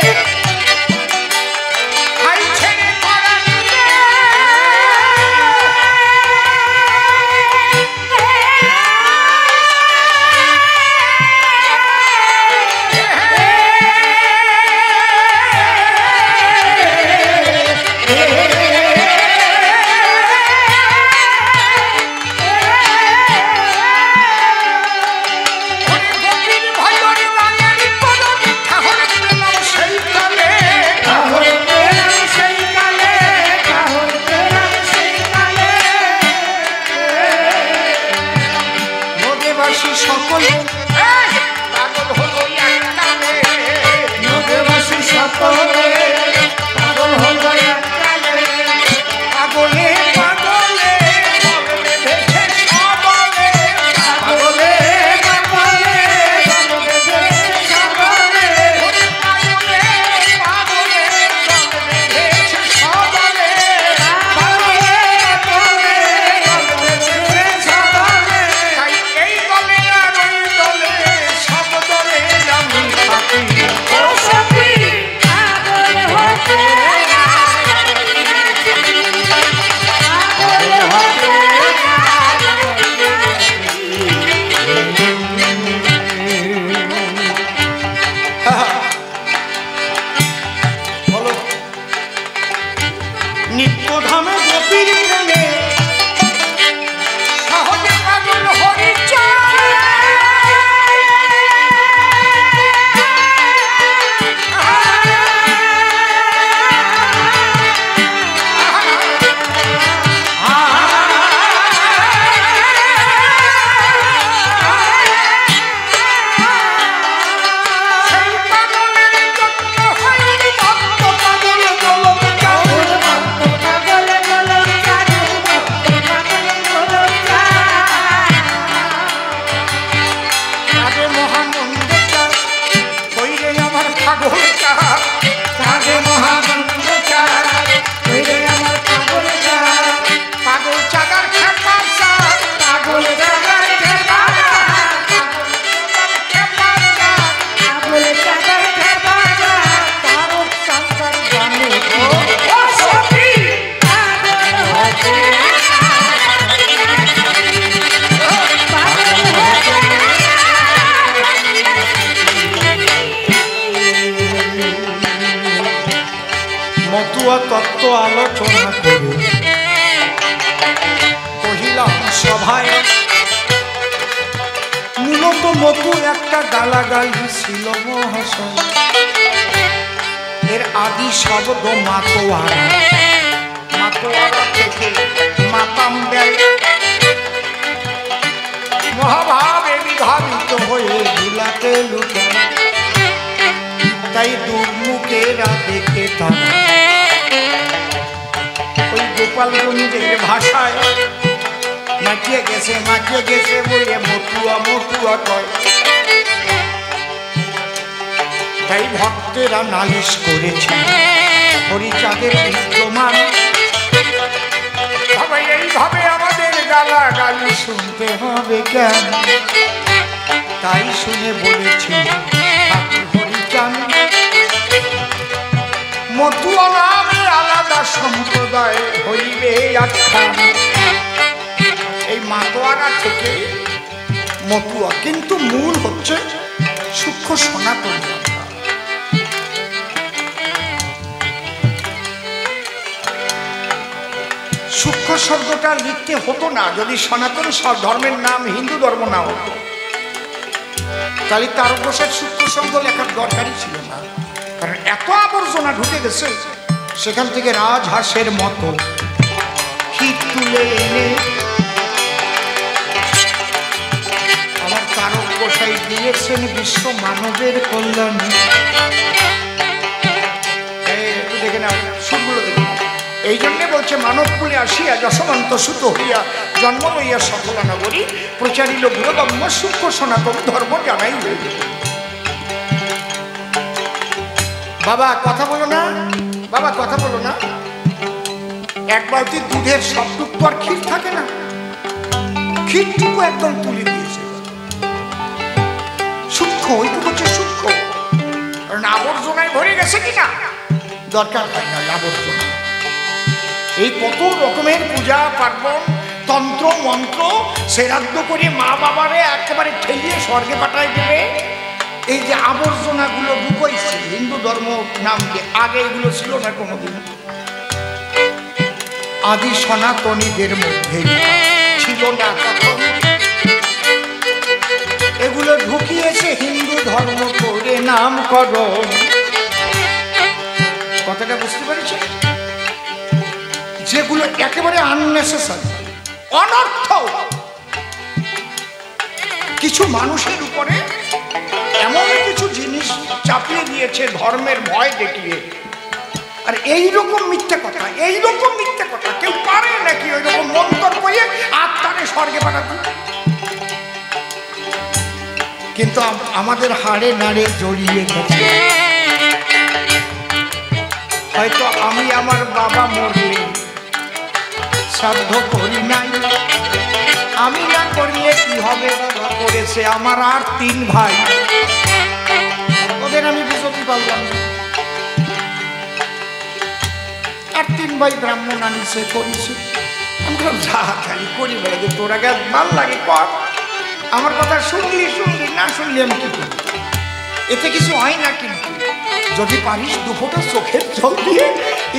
তত্ত্ব আলোচনা করে কহিলাম সভায়, মূলত মতু একটা গালাগালি ছিল মহাশয়। এর আদি শব্দ মাতোয়ারা, মাতোয়ারা থেকে মাতাম দেয়। মহাভাবে বিধাবিত হয়ে বিলাতে লুটায়, তাই দুর্মুখেরা দেখে তারা ওই গোপালগঞ্জের ভাষায় মাখিয়ে গেছে বলে মতুয়া মতুয়া কয়। তাই ভক্তেরা নালিশ করেছে হরিচাঁদের বিদ্যমান। এইভাবে আমাদের গালাগালি শুনতে হবে কেন? তাই শুনে বলেছি ঠাকুর হরিচাঁদ মতুয়া নামে আলাদা সম্প্রদায় হইবে আখ্যান। এই মাতোয়ারা থেকে মতুয়া, কিন্তু মূল হচ্ছে সূক্ষ্ম সনাতন। সূক্ষ্ম শব্দটা লিখতে হতো না যদি সনাতন ধর্মের নাম হিন্দু ধর্ম না হতো। তাহলে তারকঘোষের সূক্ষ্ম শব্দ লেখার দরকারই ছিল না, কারণ এত আবর্জনা ঢুকে গেছে। সেখান থেকে রাজহাঁসের মতো হিট তুলে এনে আমার তারকঘোষাই দিয়েছেন বিশ্ব মানবের কল্যাণে। দেখে না সুরগুলো দেখে, এই জন্যে বলছে মানব কুলে আসিয়া যশবন্ত সুত হইয়া জন্ম লইয়া সকলা নগরী প্রচারিল গুরুগম্য সূক্ষ্ম সনাতন ধর্ম জানাই হইল। বাবা কথা বলো না, বাবা কথা বলো না। এক বালতি দুধের সবটুক তো আর ক্ষীর থাকে না, ক্ষীরটুকু একদম তুলে দিয়েছে। সূক্ষ্ম ওইটুকু হচ্ছে সূক্ষ্ম, কারণ আবর্জনায় ভরে গেছে কিনা দরকার হয় না আবর্জনা। এই কত রকমের পূজা পার্বণ তন্ত্র মন্ত্র শ্রাদ্ধ করে মা বাবারে একেবারে ঠেলিয়ে স্বর্গে পাঠায় দেবে। এই যে আবর্জনাগুলো ঢুকাইছে হিন্দু ধর্ম নামকে, আগে এগুলো ছিল না কোনোদিন। আদি সনাতনীদের মধ্যে ছিল না কখন, এগুলো ঢুকিয়েছে হিন্দু ধর্ম করে নামকরণ। কথাটা বুঝতে পেরেছে? যেগুলো একেবারে আননেসেসারি, অনর্থ, কিছু মানুষের উপরে এমন কিছু জিনিস চাপিয়ে দিয়েছে ধর্মের ভয় দেখিয়ে। আর এইরকম মিথ্যে কথা, এইরকম মিথ্যে কথা কেউ পারে নাকি ওই রকম মন্তর করে আত্মারে স্বর্গে পাঠাতে? কিন্তু আমাদের হাড়ে নাড়ে জড়িয়ে গেছে। হয়তো আমি আমার বাবা মরলে শ্রাদ্ধ করি নাই, আমি না করলে কি হবে? বাবা করেছে, আমার আর 3 ভাই, ওদের আমি বুঝতে পারলাম না। আর 3 ভাই ব্রাহ্মণ আনিছে করেছে, আমি যা খালি করি বেড়ে তোরা গে ভাল লাগে কর। আমার কথা শুনলি শুনলি, না শুনলি আমি কি করি? এতে কিছু হয় না। কিন্তু যদি পারিস 2 ফোঁটা চোখের জল দিয়ে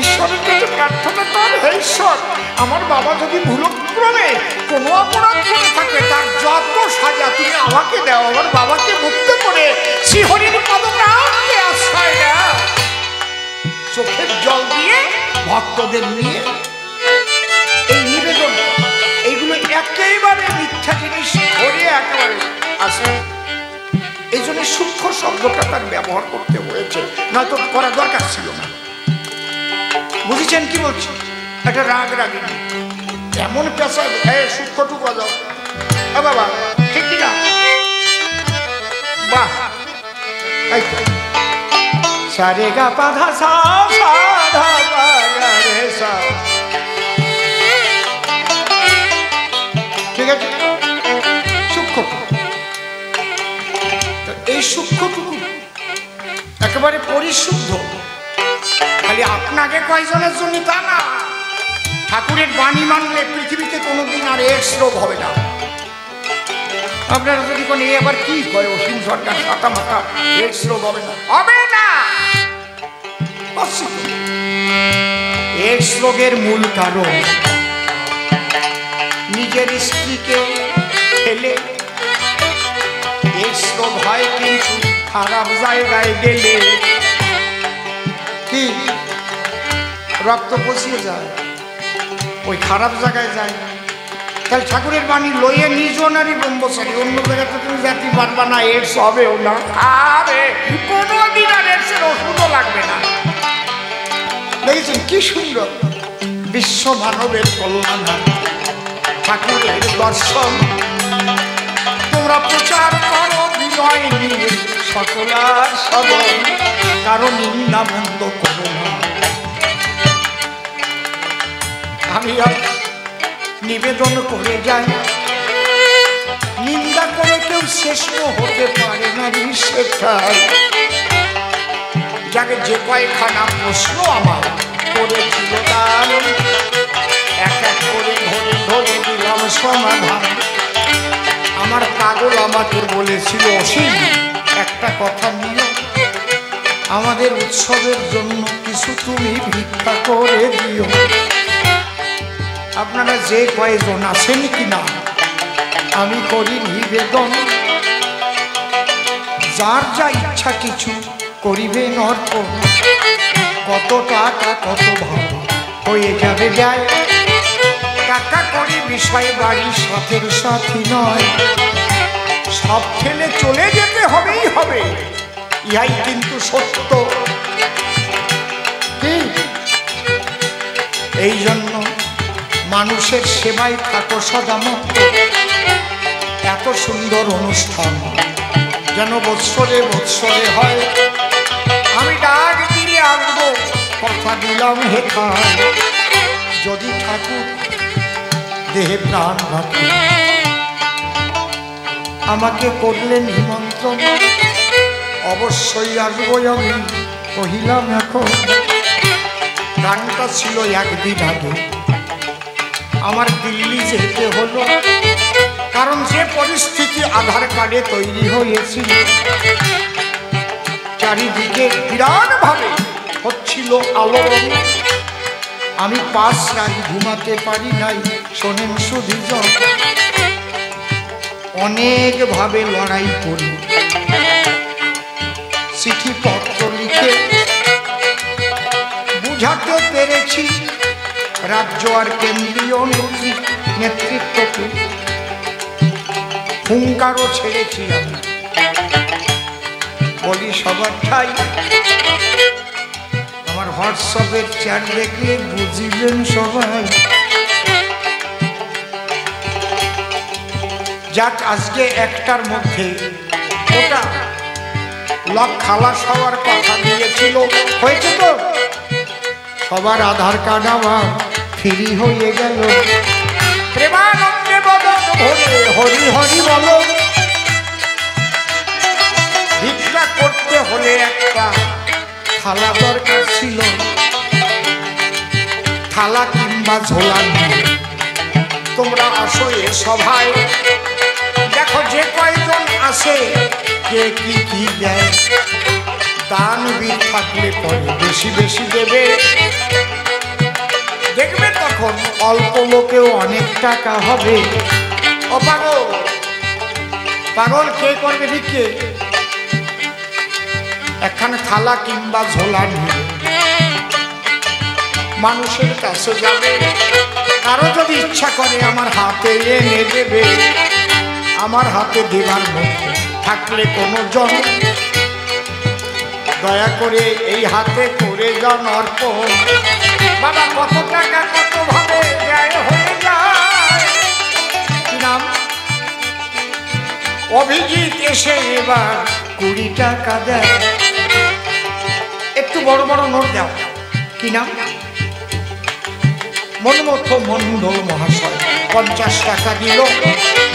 ঈশ্বরের কাছে প্রার্থনা কর, হে ঈশ্বর আমার বাবা যদি ভুলক্রমে কোনো অপরাধ করে থাকে তার যত সাজা তুমি আমাকে দাও, আমার বাবাকে মুক্ত করে শ্রীহরির পদপ্রান্তে আশ্রয় দাও। চোখের জল দিয়ে ভক্তদের নিয়ে এই নিবেদন, এইগুলো একেবারে মিথ্যা জিনিস ধরে একেবারে আসে। এই জন্য সূক্ষ্ম শব্দটা তার ব্যবহার করতে হয়েছে, নয়তো করা দরকার ছিল না। বুঝেছেন কি বলছি? একটা রাগ রাগিনী এমন পেশা, সূক্ষ্মটুকু বাজাও বাবা, ঠিক কিনা? বাহ, সারে গা পাধা সা সাধা পাগা রে সা, ঠিক আছে? সূক্ষ্মটুকু, এই সূক্ষ্মটুকু একেবারে পরিশুদ্ধ। খালি আপনাকে কয়জনের জন্য তা না, ঠাকুরের বাণী মানলে পৃথিবীতে কোনোদিন আর এডস রোগ হবে না। আপনারা যদি কোন এবার কি করে অসীম সরকার সাতা মাথা এডস রোগ হবে না, হবে না। এডস রোগের মূল কারণ নিজের স্ত্রীকে ফেলে। এডস রোগ হয় কিন্তু খারাপ জায়গায় গেলে, কি রক্ত পচিয়ে যায়, ওই খারাপ জায়গায় যায়। তাহলে ঠাকুরের বাণী লইয়ে নিজ নারী ব্রহ্মচারী, অন্য জায়গাতে তুমি জাতি পারবা না, এডস হবেও না। আরে কোনোদিন আর এডসের ওষুধও লাগবে না। দেখেছেন কি সুন্দর? বিশ্ব মানবের কল্যাণ ঠাকুরের দর্শন তোমরা প্রচার করো বিনয় নিয়ে সকলার সদন, কারো নিন্দা বন্ধ করো না। আমি নিবেদন করে যাই, নিন্দা করে কেউ শ্রেষ্ঠ হতে পারে না, শেখায়। যাকে যে কয়েকখানা প্রশ্ন আমার করেছিল তার এক এক করে ধরে ধরে দিলাম সমাধান। আমার পাগল আমাকে বলেছিল, অসীম একটা কথা নিয়ে আমাদের উৎসবের জন্য কিছু তুমি ভিক্ষা করে দিও। আপনারা যে কয়েকজন আছেন কিনা আমি করি নিবেদন, যার যা ইচ্ছা কিছু করিবেন অর্পণ। কত টাকা কত ভালো হয়ে যাবে যায়, টাকা করি বিষয় বাড়ি সাথের সাথী নয়। সব ফেলে চলে যেতে হবেই হবে, ইহাই কিন্তু সত্য। এই জন্য মানুষের সেবায় থাকো সদামত্ত। এত সুন্দর অনুষ্ঠান যেন বৎসরে বৎসরে হয়। আমি ডাক দিলে আসবো, কথা দিলাম হেথায়। যদি ঠাকুর দেহে প্রাণ রাখে, আমাকে করলেন নিমন্ত্রণ, অবশ্যই আসবো। আমি কহিলাম এখন, গানটা ছিল একদিন আগে। আমার দিল্লি যেতে হলো, কারণ যে পরিস্থিতি আধার কার্ডে তৈরি হয়েছিল, চারিদিকে বিরাট ভাবে হচ্ছিল আলোড়ন। আমি 5 রাত ঘুমাতে পারি নাই, শোনেন সুধীজন। অনেক ভাবে লড়াই করি, চিঠিপত্র লিখে বুঝাতে পেরেছি রাজ্য আর কেন্দ্রীয় নেতৃত্বকে। হুঙ্কারও ছেড়েছি আমি, বলি সবার ঠাই। আমার হোয়াটসঅ্যাপের চ্যাট দেখলে বুঝিলেন সবাই। যাক, আজকে 1টার মধ্যে ওটা লক খালাস হওয়ার কথা দিয়েছিল, হয়েছে তো? সবার আধার কার্ড আমার ফ্রি হয়ে গেল। প্রেমানন্দে বদন ভরে হরি হরি বলো। ভিক্ষা করতে হলে একটা থালা দরকার ছিল, থালা কিংবা ঝোলা নিয়ে তোমরা আসো এ সভায়। দেখো যে কয়জন আসে কে কি কি দেয়। দানবীর থাকলে পরে বেশি বেশি দেবে, দেখবে তখন অল্প লোকেও অনেক টাকা হবে। ও পাগল, পাগল কে করবে ভিক্ষে? একখানে থালা কিংবা ঝোলা নিয়ে মানুষের কাছে যাবে। কারো যদি ইচ্ছা করে আমার হাতে এনে দেবে। আমার হাতে দেবার মধ্যে থাকলে কোনো জন দয়া করে এই হাতে করে যান অর্পণ। বাবা, কত টাকা কত ভাবে ব্যয় হয়ে যায়। কি নাম? অভিজিৎ এসে এবার 20 টাকা দেয়। একটু বড় বড় নোট দাও। কি নাম? মনমথ মন্ডল মহাশয় 50 টাকা দিল।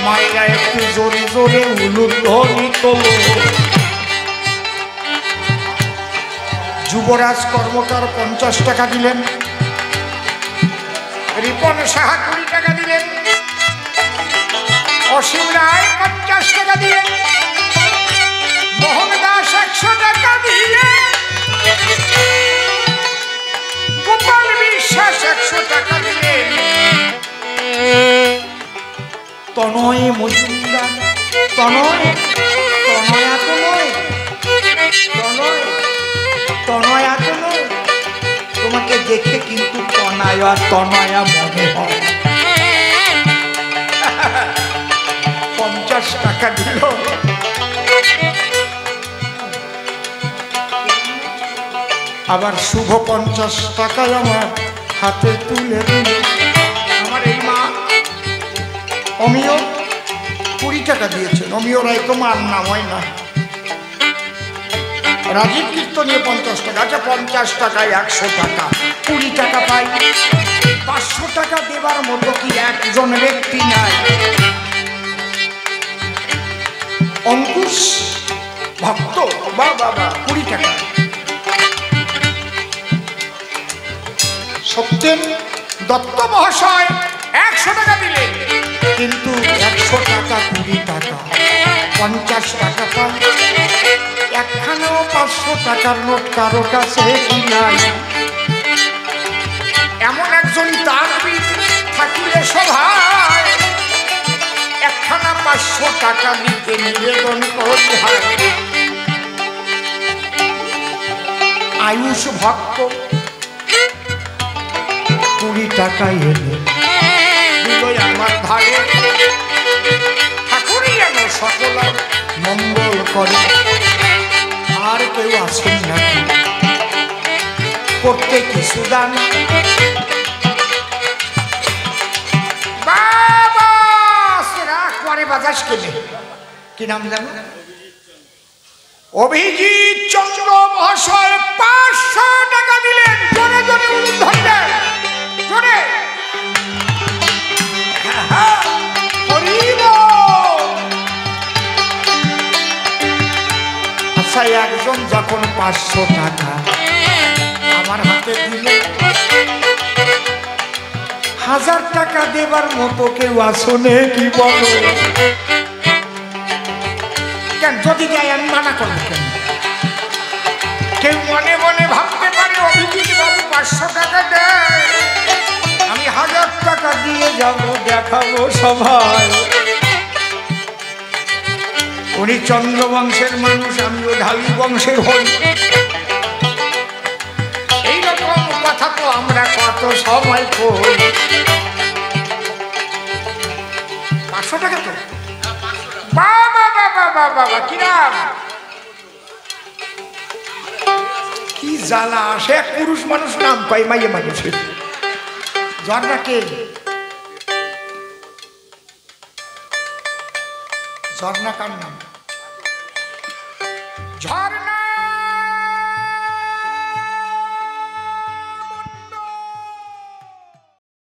মায়েরা একটু জোরে জোরে উলুধ্বনি তোল। যুবরাজ কর্মকার 50 টাকা দিলেন। রিপন সাহা 20 টাকা দিলেন। অসীম রায় 50 টাকা দিলেন। মোহন দাস 100 টাকা দিলেন। গোপাল বিশ্বাস 100 টাকা দিলেন। তনয় মজুমদার, তনয় তনয়া তো নয়, তনয় তনয়া তো নয়, তোমাকে দেখে কিন্তু তনয়া তনয়া মনে হয়। 50 টাকা দিল। আবার শুভ 50 টাকায় আমার হাতে তুলে দিল। আমার এই মা অমিয় 20 টাকা দিয়েছেন। অমিয় রায় তো মার নাম হয় না। রাজীব কীর্তনীয় 50 টাকা। আচ্ছা, 50 টাকায় 100 টাকা, 20 টাকা পাই। 500 টাকা দেবার মতো কি একজন ব্যক্তি নাই? অঙ্কুশ ভক্ত বা বাবা 20 টাকা। সত্যেন দত্ত মহাশয় 100 টাকা দিলেন। কিন্তু 100 টাকা 20 টাকা 50 টাকা পাই। একখানেও 500 টাকার নোট কারো কাছে কি নাই? এমন একজন দানবীর থাকিলে সভায় একখানা 500 টাকা দিতে নিবেদন করতে হয়। আয়ুষ ভক্ত 20 টাকা এনে দিল আমার ধারে। ঠাকুরই যেন সকলের মঙ্গল করে। আর কেউ আছেন নাকি করতে কিছু দান? বাবা রাগ করে বাজাস কেনে, কি নাম জানো? অভিজিৎ চন্দ্র মহাশয় 500 টাকা দিলেন। জোরে জোরে উলুধ্বনি দেন, জোরে। আচ্ছা, একজন যখন 500 টাকা আমার হাতে দিলে, 1000 টাকা দেবার মতো কেউ আসনে কি বলো? কেন যদি যাই আমি মানা করবো কেন? কেউ মনে মনে ভাবতে পারে অভিজিৎ বাবু 500 টাকা দেয়, আমি 1000 টাকা দিয়ে যাব, দেখাবো সবাই। উনি চন্দ্রবংশের মানুষ, আমিও ঢালি বংশের হই। এইরকম কথা তো আমরা কত সময় কই। 500 টাকা তো বাবা বাবা বাবা, কি নাম? কি জ্বালা আসে, এক পুরুষ মানুষ নাম কয় মাইয়ে মানুষের। ঝর্ণা কে? ঝর্ণা কার নাম? ঝর্ণা